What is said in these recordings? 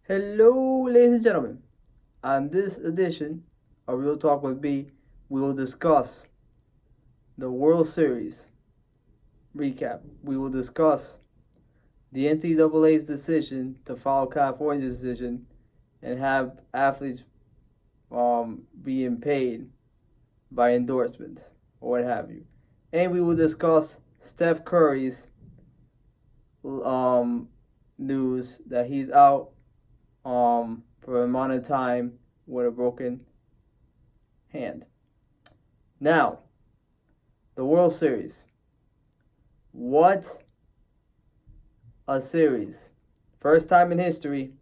Hello, ladies and gentlemen. On this edition of Real Talk with B, we will discuss the World Series recap. We will discuss the NCAA's decision to follow California's decision and have athletes being paid by endorsements or what have you. And we will discuss Steph Curry's um, news that he's out for a amount of time with a broken hand. Now, the World Series. What a series. First time in history,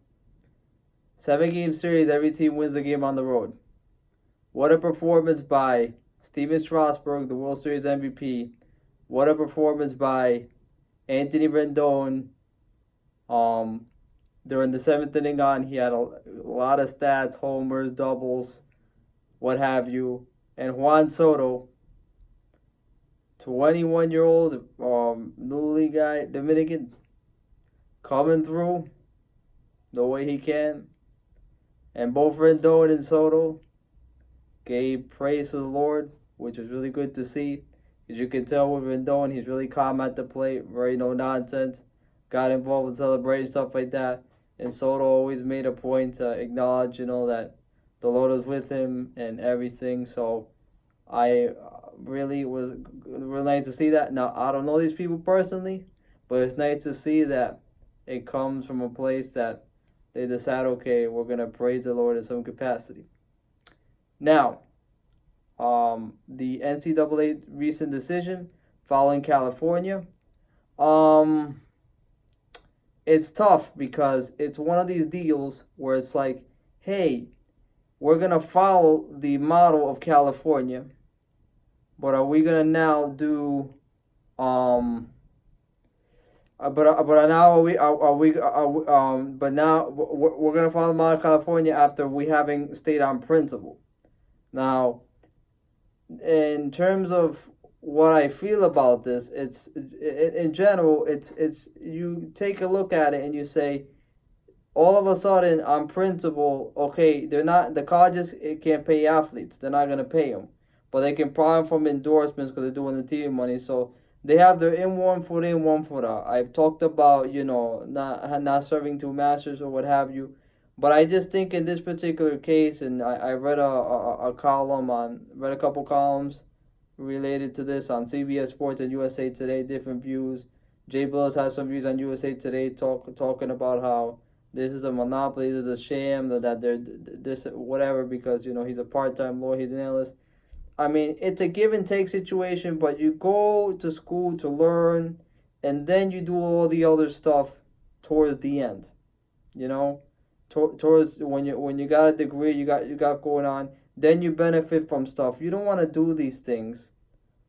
7-game series, every team wins the game on the road. What a performance by Steven Strasburg, the World Series MVP. What a performance by Anthony Rendon. During the seventh inning on, he had a lot of stats, homers, doubles, what have you. And Juan Soto, 21-year-old newly guy, Dominican, coming through the way he can. And both Rendon and Soto gave praise to the Lord, which was really good to see. As you can tell with Rendon, he's really calm at the plate, very no nonsense. Got involved with celebration, stuff like that. And Soto always made a point to acknowledge, that the Lord was with him and everything. So I really was really nice to see that. Now, I don't know these people personally, but it's nice to see that it comes from a place that they decide, okay, we're going to praise the Lord in some capacity. Now, the NCAA recent decision following California, it's tough because it's one of these deals where it's like, hey, we're going to follow the model of California, but are we going to now do but now but now we're gonna follow the model of California after we having stayed on principle. Now, in terms of what I feel about this, it's in general, it's you take a look at it and you say, all of a sudden on principle, okay, they're not the colleges. It can't pay athletes; they're not gonna pay them, but they can profit from endorsements because they're doing the TV money. So they have their in, one foot out. I've talked about not serving two masters or what have you, but I just think in this particular case, and I read a column on read a couple columns related to this on CBS Sports and USA Today, different views. Jay Billis has some views on USA Today talking about how this is a monopoly, this is a sham, that they're this whatever because he's a part-time lawyer, he's an analyst. I mean, it's a give and take situation, but you go to school to learn, and then you do all the other stuff towards the end. You know, towards when you got a degree, you got going on, then you benefit from stuff. You don't want to do these things,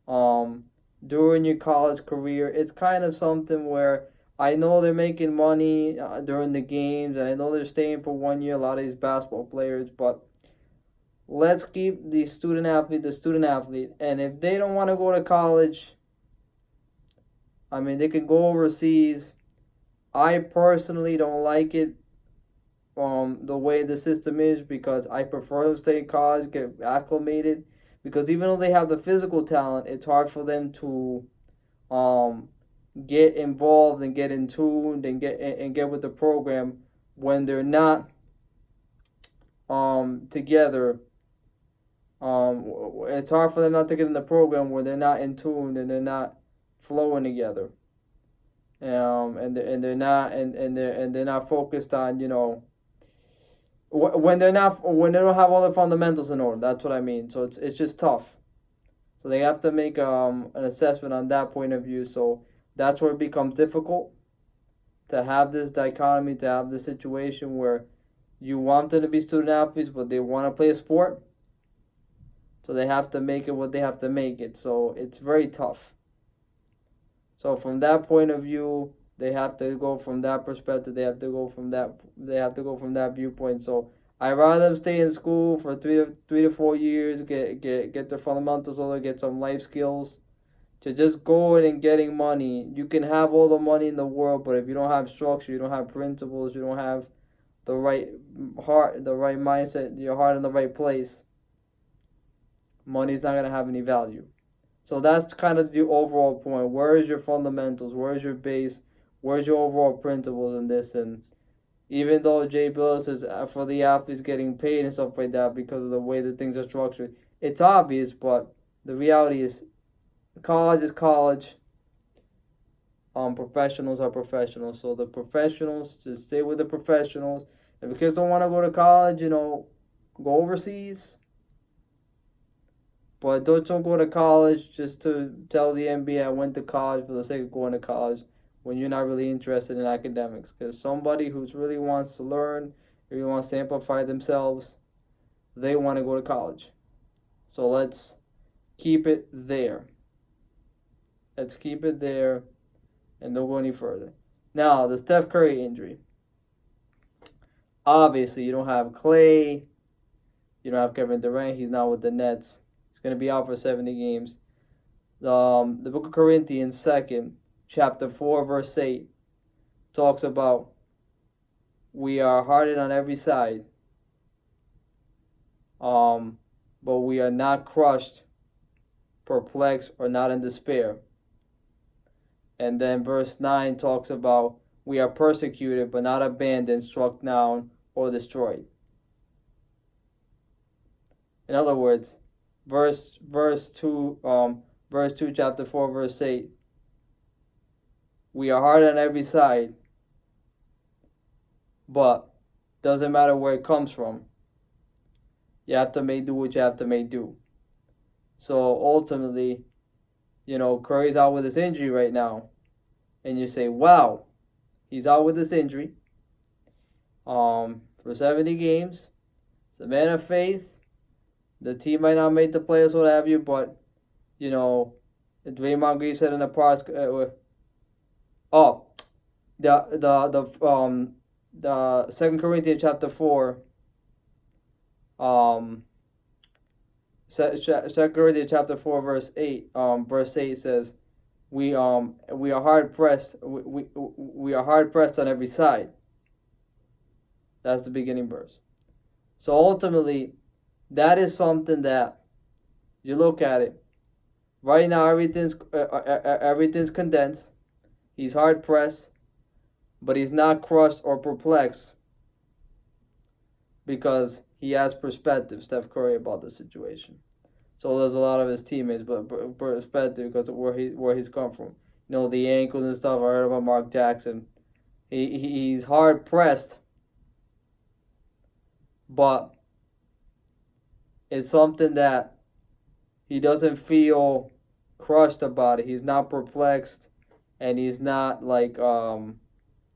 during your college career. It's kind of something where I know they're making money during the games, and I know they're staying for 1 year. A lot of these basketball players, but let's keep the student athlete, and if they don't want to go to college, I mean, they can go overseas. I personally don't like it, the way the system is, because I prefer them to stay in college, get acclimated, because even though they have the physical talent, it's hard for them to um get involved and get in tune and get with the program when they're not together. It's hard for them not to get in the program where they're not in tune and they're not flowing together. And they're not focused on when they don't have all the fundamentals in order. That's what I mean. So it's just tough. So they have to make an assessment on that point of view. So that's where it becomes difficult to have this dichotomy, to have this situation where you want them to be student athletes, but they want to play a sport. So they have to make it what they have to make it. So it's very tough. So from that point of view, they have to go from that perspective. They have to go from that. They have to go from that viewpoint. So I rather them stay in school for 3 to 4 years, get their fundamentals over, get some life skills, to just going and getting money. You can have all the money in the world, but if you don't have structure, you don't have principles, you don't have the right heart, the right mindset, your heart in the right place, money's not gonna have any value. So that's kind of the overall point. Where is your fundamentals? Where is your base? Where's your overall principles in this? And even though Jay Billis is for the athletes getting paid and stuff like that because of the way that things are structured, it's obvious. But the reality is, college is college. Professionals are professionals. So the professionals, just stay with the professionals. If the kids don't want to go to college, go overseas. But don't go to college just to tell the NBA I went to college for the sake of going to college when you're not really interested in academics. Because somebody who's really wants to learn, really wants to amplify themselves, they want to go to college. So let's keep it there. Let's keep it there and don't go any further. Now, the Steph Curry injury. Obviously, you don't have Clay. You don't have Kevin Durant. He's not with the Nets. Going to be out for 70 games. The book of Corinthians 2, chapter 4, verse 8, talks about we are hardened on every side, but we are not crushed, perplexed, or not in despair. And then verse 9 talks about we are persecuted, but not abandoned, struck down, or destroyed. In other words, verse 2 chapter 4 verse 8, we are hard on every side, but doesn't matter where it comes from, you have to make do what you have to make do. So ultimately, Curry's out with this injury right now, and you say, wow, he's out with this injury for 70 games. It's a man of faith. The team might not make the playoffs, what have you, but, Draymond Green said in the past, the 2 Corinthians chapter 4, 2 Corinthians chapter 4 verse 8 says, we are hard pressed, we are hard pressed on every side. That's the beginning verse. So ultimately, that is something that you look at it. Right now, everything's condensed. He's hard pressed, but he's not crushed or perplexed because he has perspective, Steph Curry, about the situation. So there's a lot of his teammates, but perspective because of where he's come from. The ankles and stuff. I heard about Mark Jackson. He's hard pressed, but it's something that he doesn't feel crushed about it. He's not perplexed, and he's not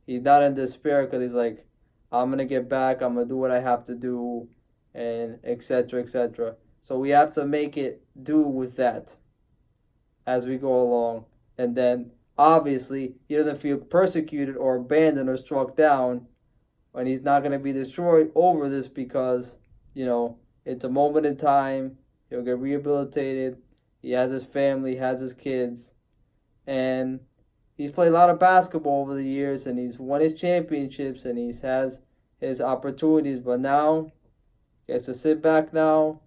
he's not in despair because he's like, I'm gonna get back. I'm gonna do what I have to do, and etc. etc. So we have to make it do with that as we go along, and then obviously he doesn't feel persecuted or abandoned or struck down, and he's not gonna be destroyed over this because it's a moment in time. He'll get rehabilitated. He has his family, has his kids, and he's played a lot of basketball over the years, and he's won his championships, and he has his opportunities. But now, he has to sit back now,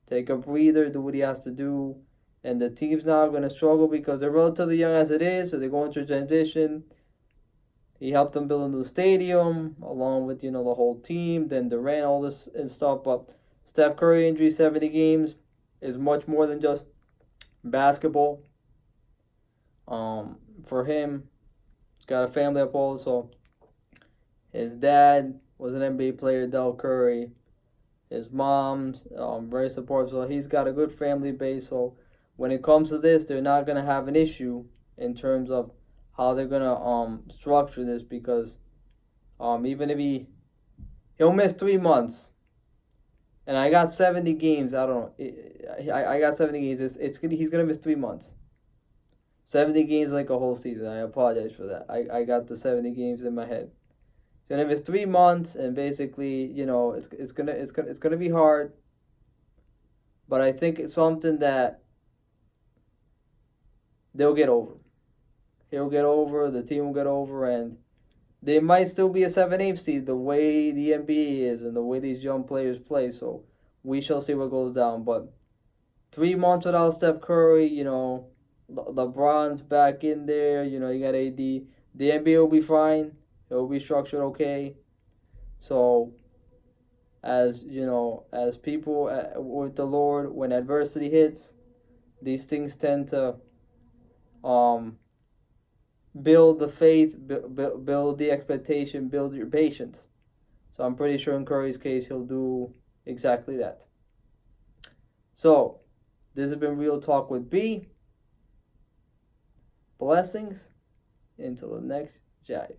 take a breather, do what he has to do, and the team's now going to struggle because they're relatively young as it is, so they're going through transition. He helped them build a new stadium, along with the whole team, then Durant, all this and stuff, but Steph Curry injury, 70 games, is much more than just basketball. For him, he's got a family uphold, so his dad was an NBA player, Del Curry. His mom's very supportive, so he's got a good family base. So when it comes to this, they're not gonna have an issue in terms of how they're gonna structure this because even if he'll miss 3 months. And I got 70 games. I don't know. I got 70 games. He's gonna miss 3 months. 70 games like a whole season. I apologize for that. I got the 70 games in my head. He's gonna miss 3 months, and basically, it's gonna be hard. But I think it's something that they'll get over. He'll get over. The team will get over, and they might still be a 7-8 seed the way the NBA is and the way these young players play. So we shall see what goes down. But 3 months without Steph Curry, LeBron's back in there. You got AD. The NBA will be fine. It will be structured okay. So as people with the Lord, when adversity hits, these things tend to um build the faith, build the expectation, build your patience. So I'm pretty sure in Curry's case he'll do exactly that. So this has been Real Talk with B. Blessings until the next jive.